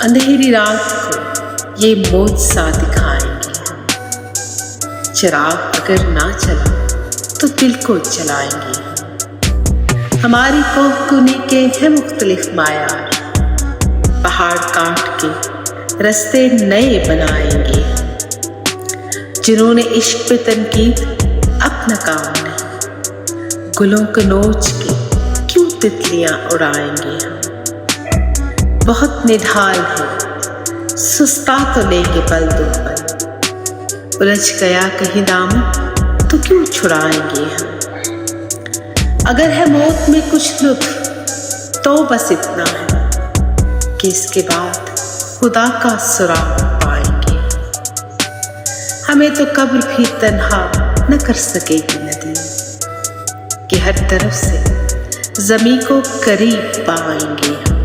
اندھیری رات کو یہ معجزہ دکھائیں گے ہم۔ چراغ اگر نہ چلا تو دل کو جلائیں گے ہم۔ ہماری کوہ کنی کے ہیں مختلف معیار، پہاڑ کاٹ کے رستے نئے بنائیں گے ہم۔ جنہوں نے عشق پہ تنقید اپنا کام نہیں، گلوں کو نوچ کے کیوں تتلیاں اڑائیں گے ہم۔ بہت نڈھال ہے سستا تو لیں گے پل دو پل، الجھ گیا کہیں دامن تو کیوں چھڑائیں گے ہم۔ اگر ہے موت میں کچھ لطف تو بس اتنا ہے کہ اس کے بعد خدا کا سراغ پائیں گے۔ ہمیں تو قبر بھی تنہا نہ کر سکے گی ندی کہ ہر طرف سے زمیں کو قریب پائیں گے ہم۔